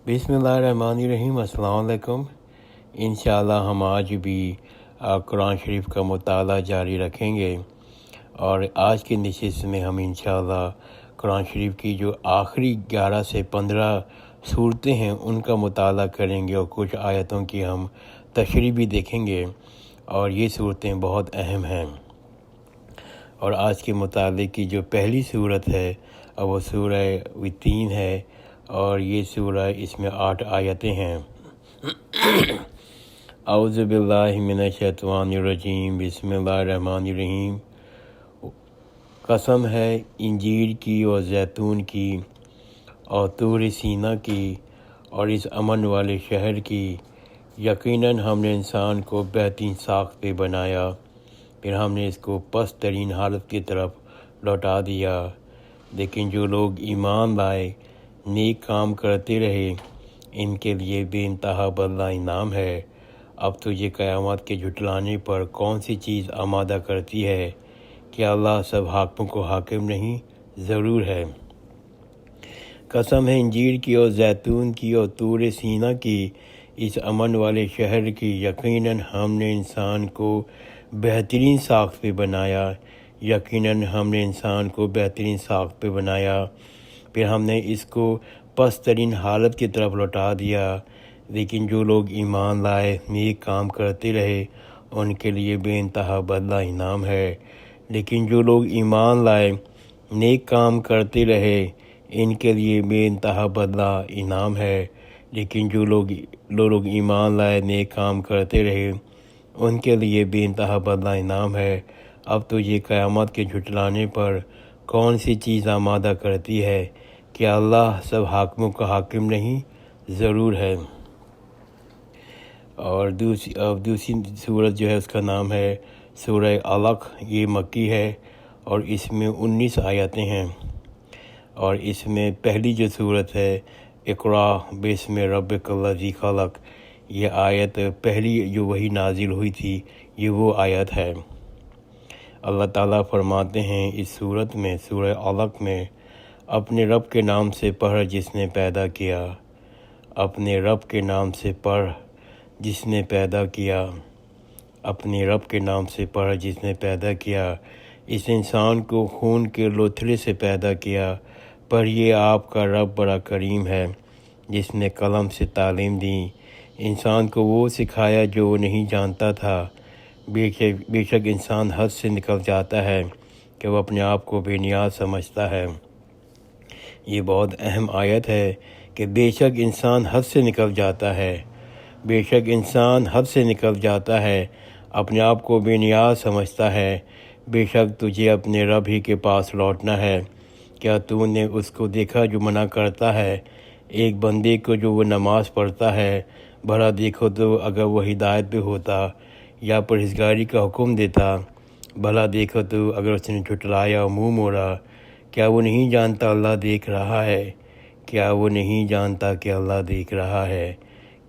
بسم اللہ الرحمن الرحیم۔ السلام علیکم۔ انشاءاللہ ہم آج بھی قرآن شریف کا مطالعہ جاری رکھیں گے، اور آج کی نشست میں ہم انشاءاللہ قرآن شریف کی جو آخری 11 سے 15 صورتیں ہیں ان کا مطالعہ کریں گے، اور کچھ آیتوں کی ہم تشریح بھی دیکھیں گے، اور یہ صورتیں بہت اہم ہیں۔ اور آج کے مطالعے کی جو پہلی صورت ہے وہ سورہ تین ہے، اور یہ سورہ اس میں 8 آیتیں ہیں۔ اعوذ باللہ من الشیطان الرجیم، بسم اللہ الرحمن الرحیم۔ قسم ہے انجیر کی اور زیتون کی اور طور سینا کی اور اس امن والے شہر کی، یقیناً ہم نے انسان کو بہترین ساخت پہ بنایا، پھر ہم نے اس کو پست ترین حالت کی طرف لوٹا دیا۔ لیکن جو لوگ ایمان لائے، نیک کام کرتے رہے، ان کے لیے بے انتہا بدلہ انعام ہے۔ اب تجھے قیامت کے جھٹلانے پر کون سی چیز آمادہ کرتی ہے؟ کیا اللہ سب حاکموں کو حاکم نہیں؟ ضرور ہے۔ قسم ہے انجیر کی اور زیتون کی اور طور سینا کی، اس امن والے شہر کی، یقیناً ہم نے انسان کو بہترین ساخت پہ بنایا، یقیناً ہم نے انسان کو بہترین ساخت پہ بنایا، پھر ہم نے اس کو پست ترین حالت کی طرف لوٹا دیا۔ لیکن جو لوگ ایمان لائے، نیک کام کرتے رہے، ان کے لیے بے انتہا بدلہ انعام ہے۔ لیکن جو لوگ ایمان لائے، نیک کام کرتے رہے، ان کے لیے بے انتہا بدلہ انعام ہے۔ لیکن جو لوگ ایمان لائے، نیک کام کرتے رہے، ان کے لیے بے انتہا بدلہ انعام ہے۔ اب تو یہ قیامت کے جھٹلانے پر کون سی چیز آمادہ کرتی ہے؟ کیا اللہ سب حاکموں کا حاکم نہیں؟ ضرور ہے۔ اور دوسری سورت جو ہے اس کا نام ہے سورہ علق، یہ مکی ہے، اور اس میں 19 آیتیں ہیں۔ اور اس میں پہلی جو سورت ہے اقرا بسم ربک الذی خلق، یہ آیت پہلی جو وہی نازل ہوئی تھی، یہ وہ آیت ہے۔ اللہ تعالیٰ فرماتے ہیں اس سورت میں، سورہ علق میں، اپنے رب کے نام سے پڑھ جس نے پیدا کیا، اپنے رب کے نام سے پڑھ جس نے پیدا کیا، اپنے رب کے نام سے پڑھ جس نے پیدا کیا، اس انسان کو خون کے لوتھڑے سے پیدا کیا، پڑھیے آپ کا رب بڑا کریم ہے، جس نے قلم سے تعلیم دی، انسان کو وہ سکھایا جو وہ نہیں جانتا تھا۔ بے شک انسان حد سے نکل جاتا ہے کہ وہ اپنے آپ کو بے نیاز سمجھتا ہے۔ یہ بہت اہم آیت ہے کہ بے شک انسان حد سے نکل جاتا ہے، بے شک انسان حد سے نکل جاتا ہے، اپنے آپ کو بے نیاز سمجھتا ہے۔ بے شک تجھے اپنے رب ہی کے پاس لوٹنا ہے۔ کیا تو نے اس کو دیکھا جو منع کرتا ہے ایک بندے کو جو وہ نماز پڑھتا ہے؟ بھلا دیکھو تو اگر وہ ہدایت پہ ہوتا یا پرہیزگاری کا حکم دیتا، بھلا دیکھو تو اگر اس نے جھٹلایا اور منہ موڑا۔ کیا وہ نہیں جانتا اللہ دیکھ رہا ہے؟ کیا وہ نہیں جانتا کہ اللہ دیکھ رہا ہے؟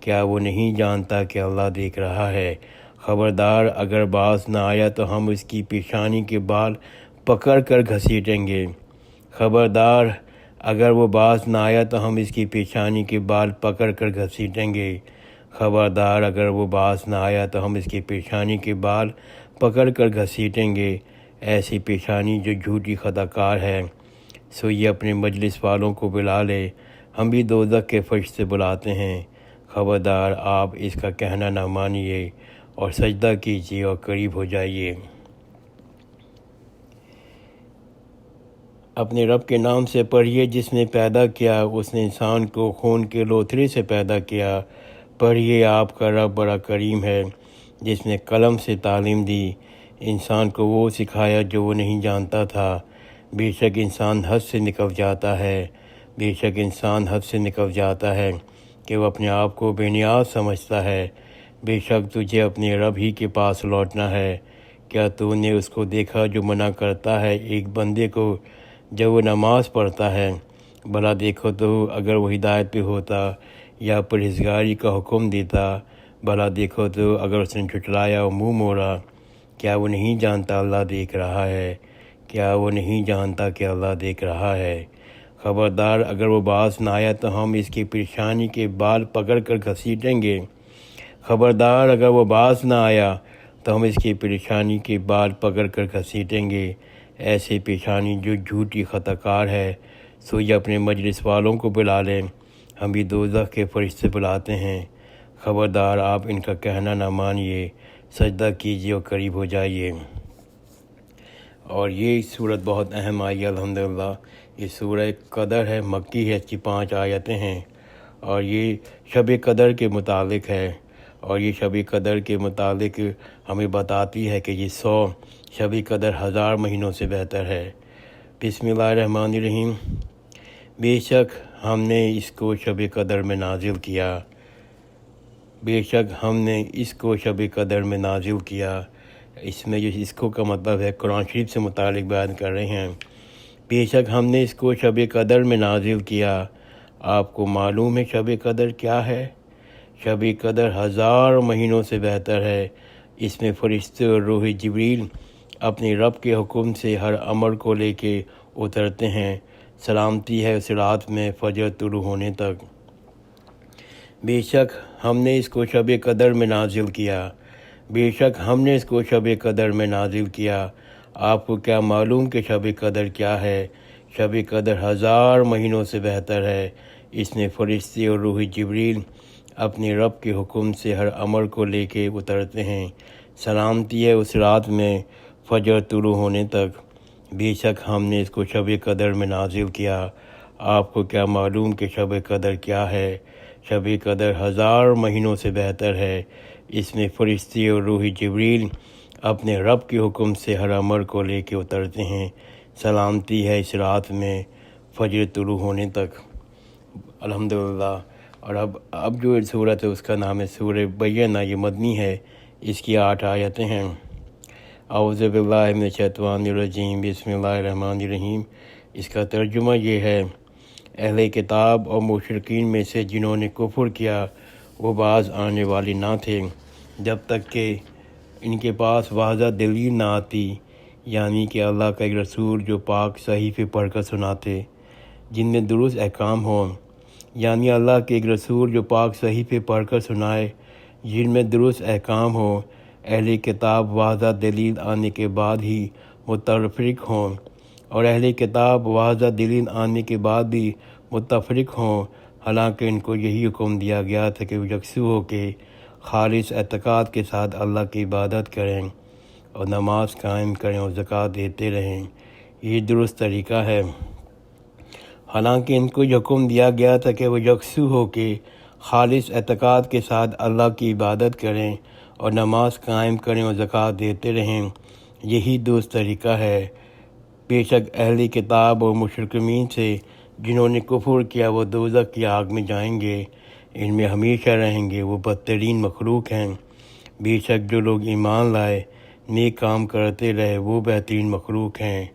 کیا وہ نہیں جانتا کہ اللہ دیکھ رہا ہے؟ خبردار اگر باز نہ آیا تو ہم اس کی پیشانی کے بال پکڑ کر گھسیٹیں گے۔ خبردار اگر وہ باز نہ آیا تو ہم اس کی پیشانی کے بال پکڑ کر گھسیٹیں گے۔ خبردار اگر وہ باز نہ آیا تو ہم اس کی پیشانی کے بال پکڑ کر گھسیٹیں گے۔ ایسی پیشانی جو جھوٹی خطا کار ہے، سو یہ اپنے مجلس والوں کو بلا لے، ہم بھی دوزخ کے فرشتے بلاتے ہیں۔ خبردار آپ اس کا کہنا نہ مانیے اور سجدہ کیجیے اور قریب ہو جائیے۔ اپنے رب کے نام سے پڑھیے جس نے پیدا کیا، اس نے انسان کو خون کے لوتھڑے سے پیدا کیا۔ پڑھیے آپ کا رب بڑا کریم ہے، جس نے قلم سے تعلیم دی، انسان کو وہ سکھایا جو وہ نہیں جانتا تھا۔ بے شک انسان حد سے نکل جاتا ہے، بے شک انسان حد سے نکل جاتا ہے کہ وہ اپنے آپ کو بے نیاز سمجھتا ہے۔ بے شک تجھے اپنے رب ہی کے پاس لوٹنا ہے۔ کیا تو نے اس کو دیکھا جو منع کرتا ہے ایک بندے کو جب وہ نماز پڑھتا ہے؟ بھلا دیکھو تو اگر وہ ہدایت پہ ہوتا یا پرہیزگاری کا حکم دیتا، بھلا دیکھو تو اگر اس نے جھٹلایا اور منہ موڑا۔ کیا وہ نہیں جانتا اللہ دیکھ رہا ہے؟ کیا وہ نہیں جانتا کہ اللہ دیکھ رہا ہے؟ خبردار اگر وہ باز نہ آیا تو ہم اس کی پریشانی کے بال پکڑ کر گھسیٹیں گے۔ خبردار اگر وہ باز نہ آیا تو ہم اس کی پریشانی کے بال پکڑ کر گھسیٹیں گے۔ ایسے پیشانی جو جھوٹی خطا کار ہے، سو یہ اپنے مجلس والوں کو بلا لیں، ہم بھی دوزخ کے فرشتے بلاتے ہیں۔ خبردار آپ ان کا کہنا نہ مانیے، سجدہ کیجیے اور قریب ہو جائیے۔ اور یہ صورت بہت اہم آئی ہے الحمدللہ۔ یہ سورہ قدر ہے، مکی ہے، اس کی 5 آیتیں ہیں، اور یہ شب قدر کے متعلق ہے۔ اور یہ شب قدر کے متعلق ہمیں بتاتی ہے کہ یہ 100 شب قدر 1000 مہینوں سے بہتر ہے۔ بسم اللہ الرحمن الرحیم۔ بے شک ہم نے اس کو شب قدر میں نازل کیا، بے شک ہم نے اس کو شب قدر میں نازل کیا۔ اس میں جو اس کو کا مطلب ہے قرآن شریف سے متعلق بیان کر رہے ہیں۔ بے شک ہم نے اس کو شب قدر میں نازل کیا۔ آپ کو معلوم ہے شب قدر کیا ہے؟ شب قدر 1000 مہینوں سے بہتر ہے۔ اس میں فرشتے اور روح جبریل اپنے رب کے حکم سے ہر امر کو لے کے اترتے ہیں۔ سلامتی ہے اس رات میں فجر طلوع ہونے تک۔ بے شک ہم نے اس کو شب قدر میں نازل کیا، بے شک ہم نے اس کو شب قدر میں نازل کیا۔ آپ کو کیا معلوم کہ شب قدر کیا ہے؟ شب قدر 1000 مہینوں سے بہتر ہے۔ اس میں فرشتے اور روح جبریل اپنے رب کے حکم سے ہر امر کو لے کے اترتے ہیں۔ سلامتی ہے اس رات میں فجر طلوع ہونے تک۔ بے شک ہم نے اس کو شب قدر میں نازل کیا۔ آپ کو کیا معلوم کہ شب قدر کیا ہے؟ شب قدر 1000 مہینوں سے بہتر ہے۔ اس میں فرشتے اور روح جبریل اپنے رب کے حکم سے ہر امر کو لے کے اترتے ہیں۔ سلامتی ہے اس رات میں فجر طلوع ہونے تک۔ الحمدللہ۔ اور اب جو سورت ہے اس کا نام ہے سورہ بینہ، یہ مدنی ہے، اس کی 8 آیتیں ہیں۔ اعوذ باللہ من الشیطان الرجیم، بسم اللہ الرحمن الرحیم۔ اس کا ترجمہ یہ ہے، اہل کتاب اور مشرکین میں سے جنہوں نے کفر کیا وہ باز آنے والے نہ تھے جب تک کہ ان کے پاس واضح دلیل نہ آتی، یعنی کہ اللہ کا ایک رسول جو پاک صحیفے پڑھ کر سناتے جن میں درست احکام ہوں، یعنی اللہ کے ایک رسول جو پاک صحیفے پڑھ کر سنائے جن میں درست احکام ہوں۔ اہل کتاب واضح دلیل آنے کے بعد ہی متفرق ہوں، اور اہل کتاب واضح دلیل آنے کے بعد بھی متفرق ہوں، حالانکہ ان کو یہی حکم دیا گیا تھا کہ وہ یکسو ہو کے خالص اعتقاد کے ساتھ اللہ کی عبادت کریں اور نماز قائم کریں اور زکوٰۃ دیتے رہیں۔ یہ درست طریقہ ہے۔ حالانکہ ان کو یہ حکم دیا گیا تھا کہ وہ یکسو ہو کے خالص اعتقاد کے ساتھ اللہ کی عبادت کریں اور نماز قائم کریں اور زکوٰۃ دیتے رہیں، یہی درست طریقہ ہے۔ بے شک اہل کتاب اور مشرکین سے جنہوں نے کفر کیا وہ دوزخ کی آگ میں جائیں گے، ان میں ہمیشہ رہیں گے، وہ بدترین مخلوق ہیں۔ بے شک جو لوگ ایمان لائے، نیک کام کرتے رہے، وہ بہترین مخلوق ہیں۔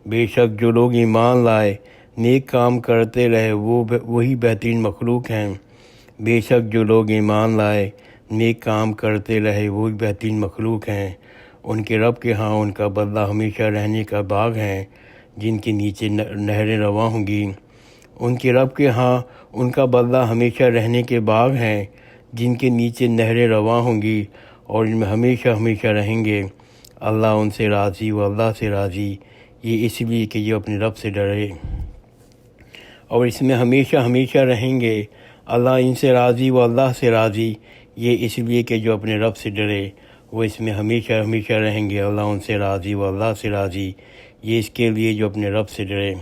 بے شک جو لوگ ایمان لائے، نیک کام کرتے رہے، وہی بہترین مخلوق ہیں۔ بے شک جو لوگ ایمان لائے، نیک کام کرتے رہے، وہی بہترین مخلوق ہیں۔ ان کے رب کے ہاں ان کا بدلہ ہمیشہ رہنے کا باغ ہے جن کے نیچے نہریں رواں ہوں گی۔ ان کے رب کے ہاں ان کا بدلہ ہمیشہ رہنے کے باغ ہیں جن کے نیچے نہریں رواں ہوں گی، اور ان میں ہمیشہ ہمیشہ رہیں گے۔ اللہ ان سے راضی، وہ اللہ سے راضی، یہ اس لیے کہ یہ اپنے رب سے ڈرے، اور اس میں ہمیشہ ہمیشہ رہیں گے۔ اللہ ان سے راضی، وہ اللہ سے راضی، یہ اس لیے کہ جو اپنے رب سے ڈرے وہ اس میں ہمیشہ ہمیشہ رہیں گے۔ اللہ ان سے راضی، وہ اللہ سے راضی، یہ اس کے لیے جو اپنے رب سے ڈرے،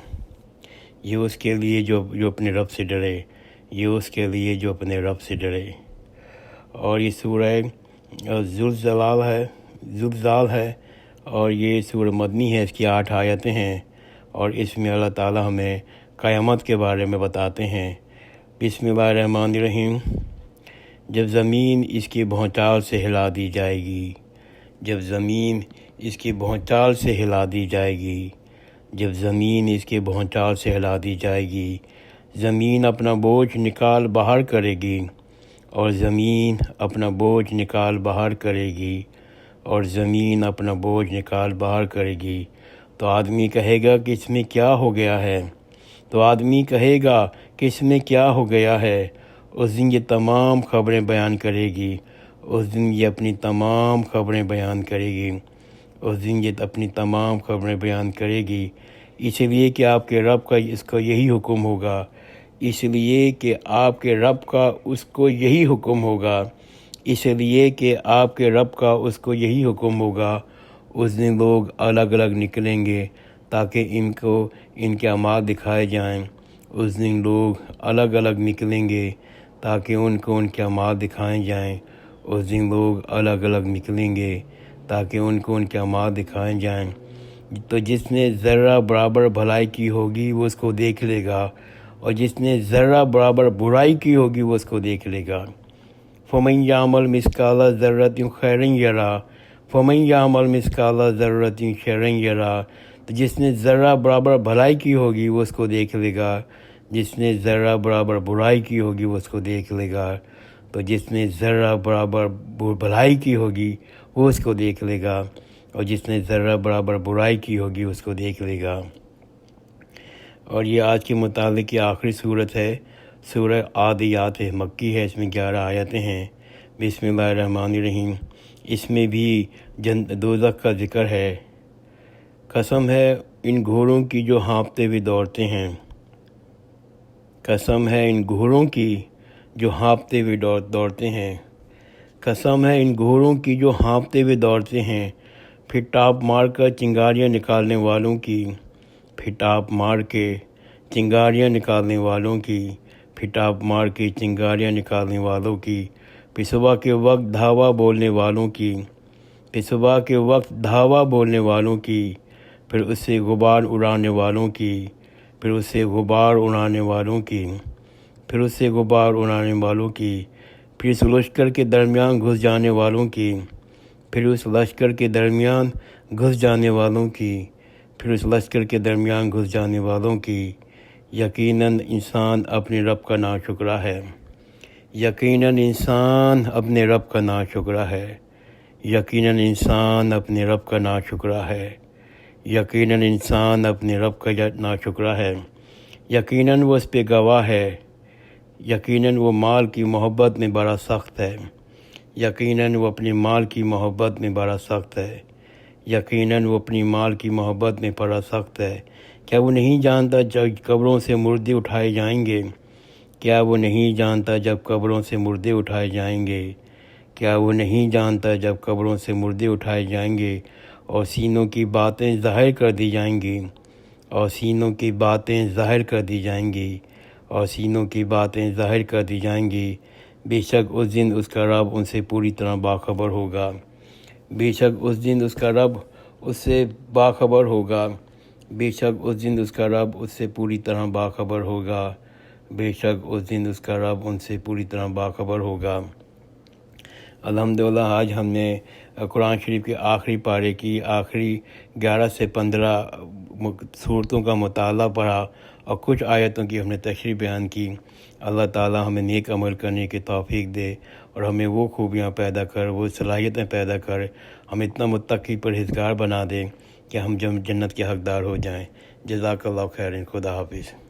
یہ اس کے لیے جو اپنے رب سے ڈرے، یہ اس کے لیے جو اپنے رب سے ڈرے۔ اور یہ سورہ زلزال ہے، اور یہ سورہ مدنی ہے، اس کی 8 آیتیں ہیں، اور اس میں اللہ تعالی ہمیں قیامت کے بارے میں بتاتے ہیں۔ بسم اللہ الرحمن الرحیم۔ جب زمین اس کی بھونچال سے ہلا دی جائے گی، جب زمین اس کی بھونچال سے ہلا دی جائے گی، جب زمین اس کی بھونچال سے ہلا دی جائے گی، زمین اپنا بوجھ نکال باہر کرے گی، اور زمین اپنا بوجھ نکال باہر کرے گی، اور زمین اپنا بوجھ نکال باہر کرے گی، تو آدمی کہے گا کہ اس میں کیا ہو گیا ہے؟ تو آدمی کہے گا کہ اس میں کیا ہو گیا ہے۔ اس دن یہ تمام خبریں بیان کرے گی، اس دن یہ اپنی تمام خبریں بیان کرے گی، اس دن یہ اپنی تمام خبریں بیان کرے گی، اس لیے کہ آپ کے رب کا اس کا یہی حکم ہوگا، اس لیے کہ آپ کے رب کا اس کو یہی حکم ہوگا، اس لیے کہ آپ کے رب کا اس کو یہی حکم ہوگا۔ اس دن لوگ الگ الگ نکلیں گے تاکہ ان کو ان کے اعمال دکھائے جائیں۔ اس دن لوگ الگ الگ نکلیں گے تاکہ ان کو ان کے اعمال دکھائے جائیں۔ اس دن لوگ الگ الگ نکلیں گے تاکہ ان کو ان کے اعمال دکھائے جائیں۔ تو جس نے ذرہ برابر بھلائی کی ہوگی وہ اس کو دیکھ لے گا، اور جس نے ذرہ برابر برائی کی ہوگی وہ اس کو دیکھ لے گا۔ فَمَن يَعْمَلْ مِثْقَالَ ذَرَّةٍ خَيْرًا يَرَهُ فَمَن يَعْمَلْ مِثْقَالَ ذَرَّةٍ شَرًّا يَرَهُ۔ تو جس نے ذرہ برابر بھلائی کی ہوگی وہ اس کو دیکھ لے گا، جس نے ذرہ برابر برائی کی ہوگی وہ اس کو دیکھ لے گا۔ تو جس نے ذرہ برابر بھلائی کی ہوگی وہ اس کو دیکھ لے گا، اور جس نے ذرہ برابر برائی کی ہوگی اس کو دیکھ لے گا۔ اور یہ آج کے متعلق کی آخری صورت ہے، سورہ عادیات ہے، مکی ہے، اس میں 11 آیتیں ہیں۔ بسم اللہ الرحمن الرحیم۔ اس میں بھی دوزخ کا ذکر ہے۔ قسم ہے ان گھوڑوں کی جو ہانپتے ہوئے دوڑتے ہیں، قسم ہے ان گھوڑوں کی جو ہانپتے ہوئے دوڑتے ہیں، قسم ہے ان گھوڑوں کی جو ہانپتے ہوئے دوڑتے ہیں، پھر ٹاپ مار کر چنگاریاں نکالنے والوں کی، پھر ٹاپ مار کے چنگاریاں نکالنے والوں کی، پھر ٹاپ مار کے چنگاریاں نکالنے والوں کی، پھر صبح کے وقت دھاوا بولنے والوں کی، پھر صبح کے وقت دھاوا بولنے والوں کی، پھر اس سے غبار اڑانے والوں کی، پھر اس سے غبار اڑانے والوں کی، پھر اس سے غبار اڑانے والوں کی، پھر اس لشکر کے درمیان گھس جانے والوں کی، پھر اس لشکر کے درمیان گھس جانے والوں کی، پھر اس لشکر کے درمیان گھس جانے والوں کی۔ یقیناً انسان اپنے رب کا ناشکرا ہے، یقیناً انسان اپنے رب کا ناشکرا ہے، یقیناً انسان اپنے رب کا ناشکرا ہے، یقیناً انسان اپنے رب کا ناشکرا ہے، یقیناً وہ اس پہ گواہ ہے، یقیناً وہ مال کی محبت میں بڑا سخت ہے، یقیناً وہ اپنے مال کی محبت میں بڑا سخت ہے، یقیناً وہ اپنی مال کی محبت میں بڑا سخت ہے۔ کیا وہ نہیں جانتا جب قبروں سے مردے اٹھائے جائیں گے؟ کیا وہ نہیں جانتا جب قبروں سے مردے اٹھائے جائیں گے؟ کیا وہ نہیں جانتا جب قبروں سے مردے اٹھائے جائیں گے اور سینوں کی باتیں ظاہر کر دی جائیں گی، اور سینوں کی باتیں ظاہر کر دی جائیں گی، اور سینوں کی باتیں ظاہر کر دی جائیں گی۔ بے شک اس دن اس کا رب ان سے پوری طرح باخبر ہوگا، بے شک اس دن اس کا رب اس سے باخبر ہوگا، بے شک اس دن اس کا رب اس سے پوری طرح باخبر ہوگا، بے شک اس دن اس کا رب ان سے پوری طرح باخبر ہوگا۔ الحمدللہ آج ہم نے قرآن شریف کے آخری پارے کی آخری 11 سے 15 صورتوں کا مطالعہ پڑھا اور کچھ آیتوں کی ہم نے تشریح بیان کی۔ اللہ تعالی ہمیں نیک عمل کرنے کی توفیق دے اور ہمیں وہ خوبیاں پیدا کر، وہ صلاحیتیں پیدا کر، ہم اتنا متقی پرہیزگار بنا دے کہ ہم جنت کے حقدار ہو جائیں۔ جزاک اللہ خیر، خدا حافظ۔